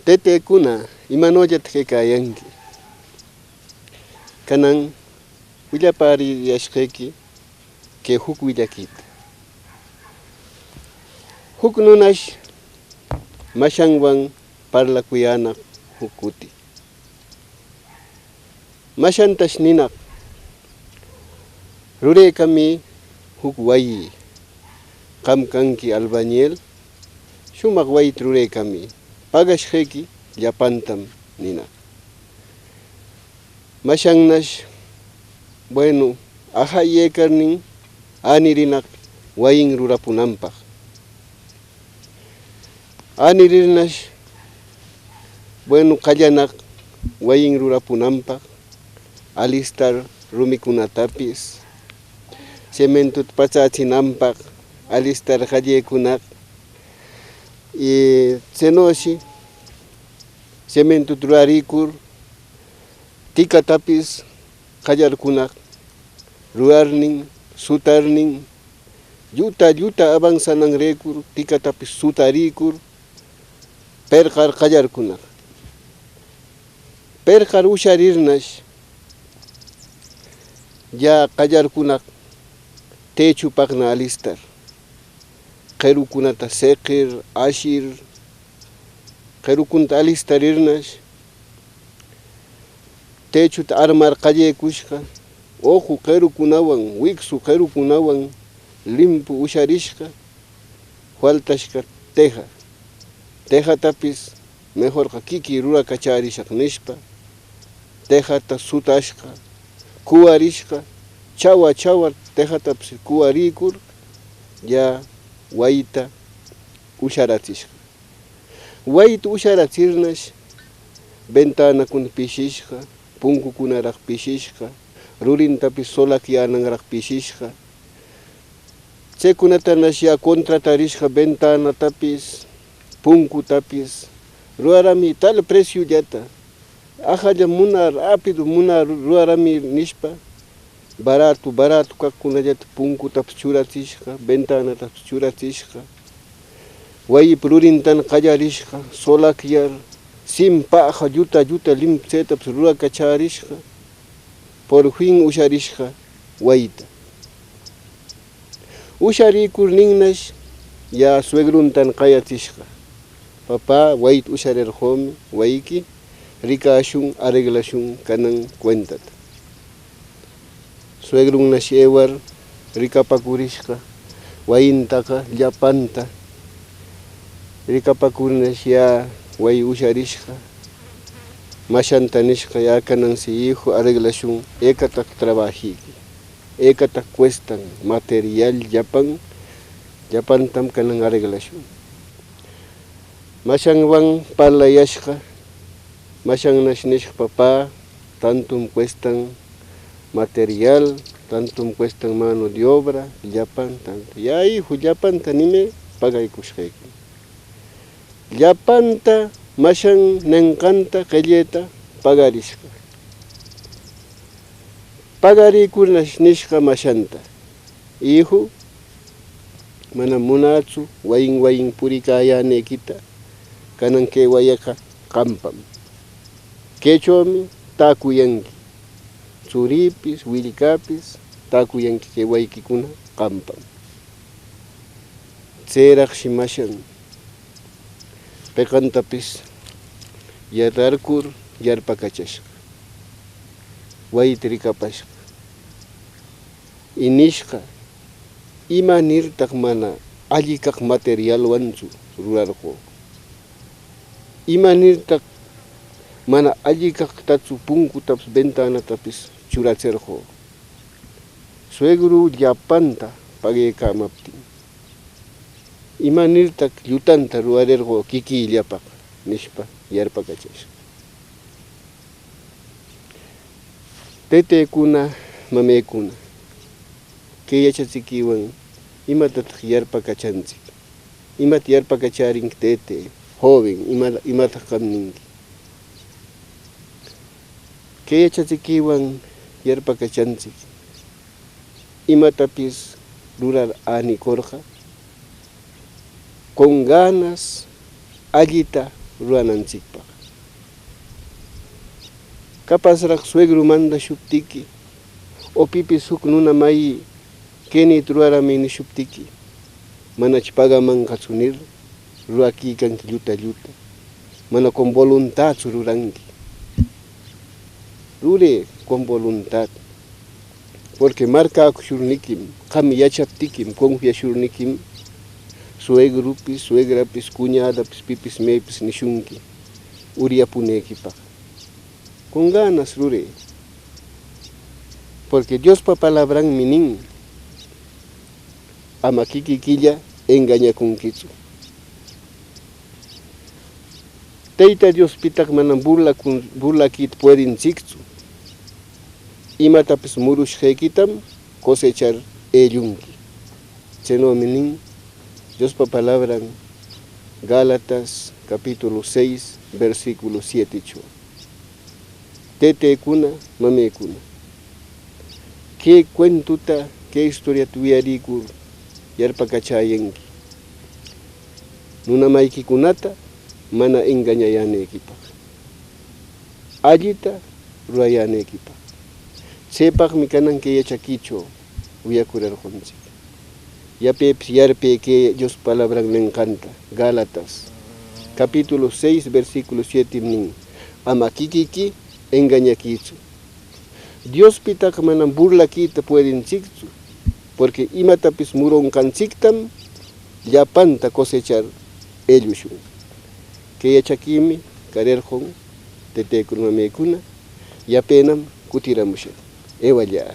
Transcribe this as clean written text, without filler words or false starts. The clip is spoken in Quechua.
Tetekuna imanollataq kaykayanki. Kanan willapaririyashqayki kay huk willakita. Huk nunash mashanwan parlakuyanaq huk kuti. Mashantash ninaq ruraykami huk wayi. Qam kanki albañil shumaq wayita ruraykami. Pagashqayki llapantam ninaq. Mashannash bueno ajayaykarnin anirinaq wayin rurapunanpaq. Anirinash bueno qallanaq wayin rurapunanpaq alistar rumikunatapis cementuta pachachinanpaq alistar qallaykunaq y chenoshi cementuta rurarikur tikatapis qallarkunaq rurarnin sutarnin lluta avanzananraykur tikatapis sutarikur perqar qallarkunaq. Perqar usharirnash ya qallarkunaq techupaqna alistar qerukunata seqir, ashir qerukunata alistarirnash techuta armar qallaykushqa ojo qerukunawan wiksu qerukunawan limpu usharishqa faltashqa tejatapis mejorqa kiki rurakacharishaq nishpa tejata sutashqa kuwarishqa chawa tejatapis kuwarikur ya wayita usharachishqa. Wayita usharachirnash ventanakuna pishishqa, punkukunaraq pishishqa, rurintapis solakyananraq pishishqa. Chaykunatanash ya contratarishqa ventanatapis, punkutapis, rurarami tal preciullata. Ajalla munar, rápido munar rurarami nishpa, barato kaqkunallata punkutapis churachishqa, ventanatapis churachishqa, wayipa rurintana qallarishqa, solakyar, simpaqa lluta limpu chaytapis rurakacharishqa, por fin usharishqa wayita. Usharikurninnash ya suegruntana qayachishqa. Papá, wayita usharirqumi, wayki rikashun, arreglashun kanan cuentata. Suegrunnash ewar rikapakurishqa, wayintaqa llapanta rikapakurinash ya wayi usharishqa, mashanta nishqa ya kanan si hijo arreglashun, ekataq trabajiki, ekataq cuestan material llapantam kanan arreglashun. Mashanwan parlayashqa, mashannash nishqa papá, tantum cuestan material, tantum cuestan mano de obra, llapan tanto. Ya hijo llapanta nime pagaykushqayki. Llapanta mashan nenkanta qilleta pagarishqa. Pagarikurnash nishqa mashanta. Hijo mana munatsu wayin purikayaneykita kanan kay wayaqa qampam. Kaychawmi takuyanki. Churipis, willkapis, takuyanki kay waykikuna qampam. Chayraqshi mashan peqantapis yararkur yarpakachashqa. Wayita rikapashqa. Inishqa imanirtaq mana alli kaq materialwanchu rurarqu. Imanirtaq mana alli kaqtachu punkutapis ventanatapis churachirqu. Suegru llapanta pagaykamaptin. Imanirtaq llutanta ruwarirqu kikillapaq nishpa yarpakachashqa. Tetekuna, mameykuna, kay yachachikiwan imatataq yarpakachanchik. Imata yarpakacharinki tete, joven, imataq qam ninki. Kay yachachikiwan yarpakachanchik. Imatapis rurar anikurqa, con ganas allita rurananchikpaq. Kapasraq suegro manda shuptiki, o pipis huk nuna mayi kenit ruarami nishuptiki, manach pagamanqachu nir ruakikanki lluta lluta, mana con voluntad ruranki. Rure con voluntad, porque marcakushurnikim, qami yachaptikim, confiashurnikim, suegrupis, suegrapis, cuñadapis, pipis mepis nishunki, uriapunekipaq. Con ganas rure, porque Dios pa palabran minin, ama kikikilla engañakunkichu. Tayta Dios pitak manan burlakit pueden chikchu, imatapis murushqaykitam cosechar ellunki. Cheno minin, Dios pa palabran Gálatas capítulo 6 versículo 7. Tete kuna, mame kuna. ¿Qué cuentuta, qué historia tuviarikur yarpakachayenki? Nuna maiki kunata, mana engañayanekipaq. Allita ruayanekipaq. Chaypaqmi kananki yachakicho uyakurarqunchik. Yapepis yarpe que Dios palabra me encanta. Gálatas capítulo 6 versículo 7 nin. Ama kikiki engañakichu. Dios pitak manan burlakita pueden chikchu, porque imatapis muron kanchiktam yapanta cosechar ellushun. Que yachakimi karerjon tetekuna mekuna yapenam kutiramusha. Ewalla.